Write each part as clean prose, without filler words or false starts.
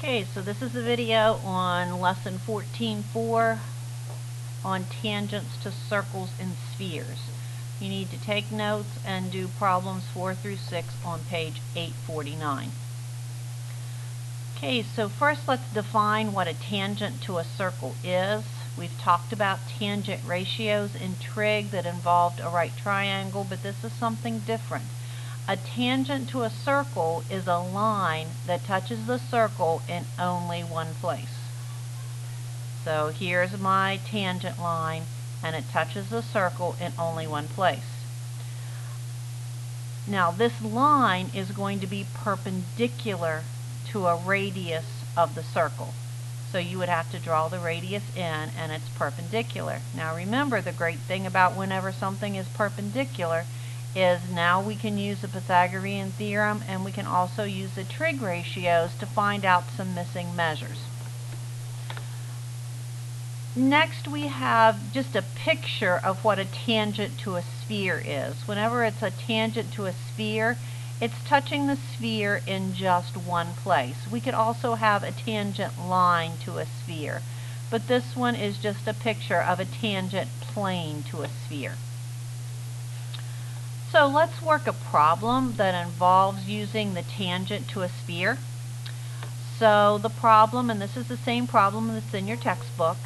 Okay, so this is a video on lesson 14.4 on tangents to circles and spheres. You need to take notes and do problems 4 through 6 on page 849. Okay, so first let's define what a tangent to a circle is. We've talked about tangent ratios in trig that involved a right triangle, but this is something different. A tangent to a circle is a line that touches the circle in only one place. So here's my tangent line, and it touches the circle in only one place. Now this line is going to be perpendicular to a radius of the circle. So you would have to draw the radius in, and it's perpendicular. Now remember, the great thing about whenever something is perpendicular is now we can use the Pythagorean theorem, and we can also use the trig ratios to find out some missing measures. Next we have just a picture of what a tangent to a sphere is. Whenever it's a tangent to a sphere, it's touching the sphere in just one place. We could also have a tangent line to a sphere, but this one is just a picture of a tangent plane to a sphere. So let's work a problem that involves using the tangent to a sphere. So the problem, and this is the same problem that's in your textbook.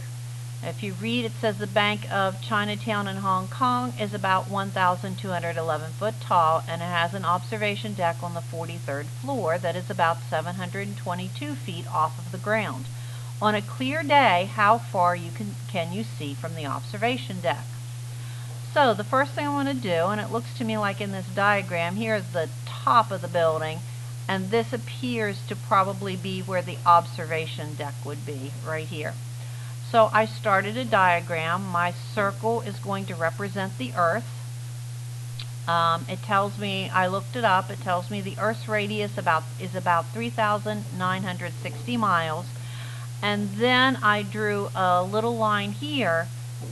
If you read, it says the Bank of Chinatown in Hong Kong is about 1,211 foot tall, and it has an observation deck on the 43rd floor that is about 722 feet off of the ground. On a clear day, how far can you see from the observation deck? So the first thing I want to do, and it looks to me like in this diagram, here's the top of the building, and this appears to probably be where the observation deck would be, right here. So I started a diagram. My circle is going to represent the Earth. It tells me, I looked it up, it tells me the Earth's radius is about 3,960 miles. And then I drew a little line here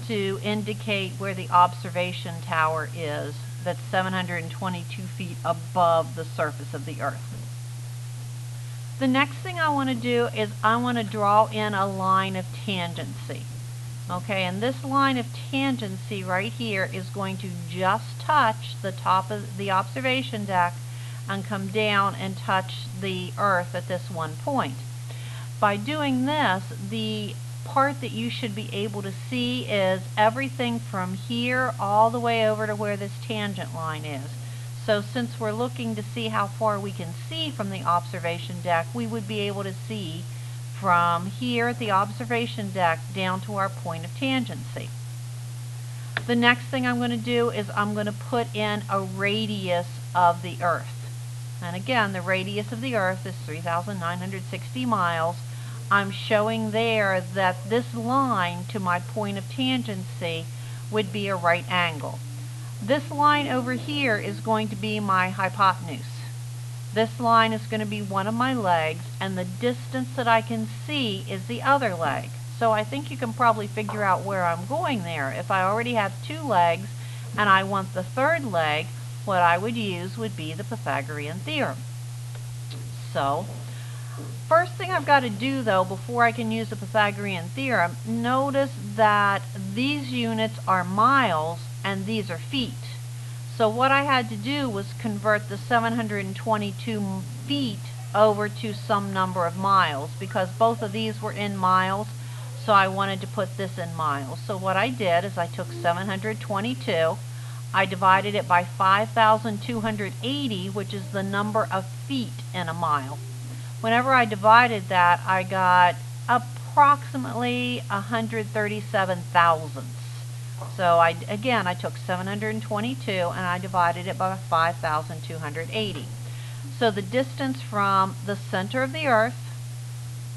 to indicate where the observation tower is, that's 722 feet above the surface of the Earth. The next thing I want to do is I want to draw in a line of tangency. Okay, and this line of tangency right here is going to just touch the top of the observation deck and come down and touch the Earth at this one point. By doing this, the part that you should be able to see is everything from here all the way over to where this tangent line is. So since we're looking to see how far we can see from the observation deck, we would be able to see from here at the observation deck down to our point of tangency. The next thing I'm going to do is I'm going to put in a radius of the Earth. And again, the radius of the Earth is 3,960 miles. I'm showing there that this line to my point of tangency would be a right angle. This line over here is going to be my hypotenuse. This line is going to be one of my legs, and the distance that I can see is the other leg. So I think you can probably figure out where I'm going there. If I already have two legs and I want the third leg, what I would use would be the Pythagorean theorem. So first thing I've got to do, though, before I can use the Pythagorean theorem, notice that these units are miles and these are feet. So what I had to do was convert the 722 feet over to some number of miles, because both of these were in miles, so I wanted to put this in miles. So what I did is I took 722, I divided it by 5,280, which is the number of feet in a mile. Whenever I divided that, I got approximately 137 thousandths. So I took 722 and I divided it by 5,280. So the distance from the center of the Earth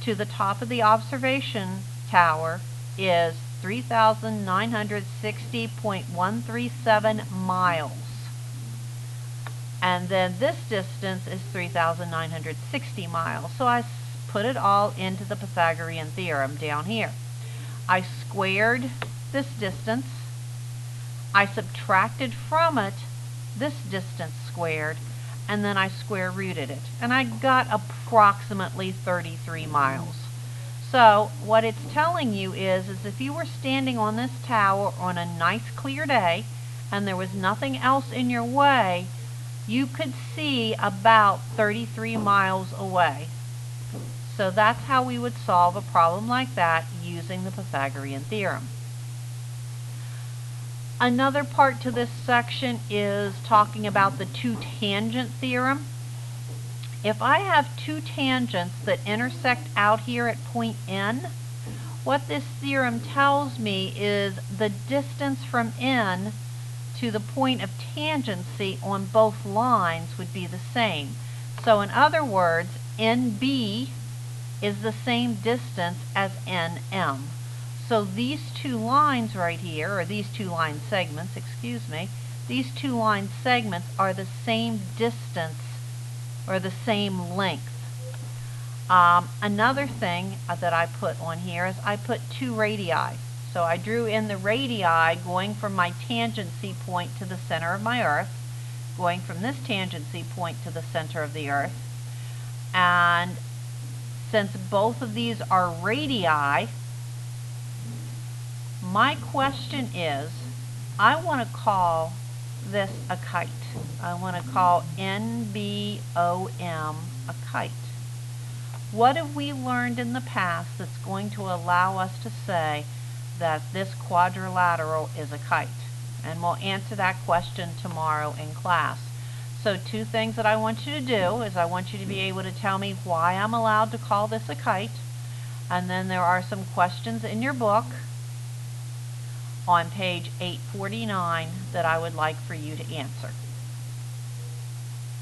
to the top of the observation tower is 3,960.137 miles. And then this distance is 3,960 miles. So I put it all into the Pythagorean theorem down here. I squared this distance. I subtracted from it this distance squared, and then I square rooted it. And I got approximately 33 miles. So what it's telling you is if you were standing on this tower on a nice clear day and there was nothing else in your way, you could see about 33 miles away. So that's how we would solve a problem like that using the Pythagorean theorem. Another part to this section is talking about the two-tangent theorem. If I have two tangents that intersect out here at point N, what this theorem tells me is the distance from N to the point of tangency on both lines would be the same. So in other words, NB is the same distance as NM. So these two lines right here, or these two line segments, excuse me, these two line segments are the same distance or the same length. Another thing that I put on here is I put two radii. So I drew in the radii going from my tangency point to the center of my Earth, going from this tangency point to the center of the Earth. And since both of these are radii, my question is, I want to call this a kite. I want to call NBOM a kite. What have we learned in the past that's going to allow us to say that this quadrilateral is a kite? And we'll answer that question tomorrow in class. So two things that I want you to do is I want you to be able to tell me why I'm allowed to call this a kite. And then there are some questions in your book on page 849 that I would like for you to answer.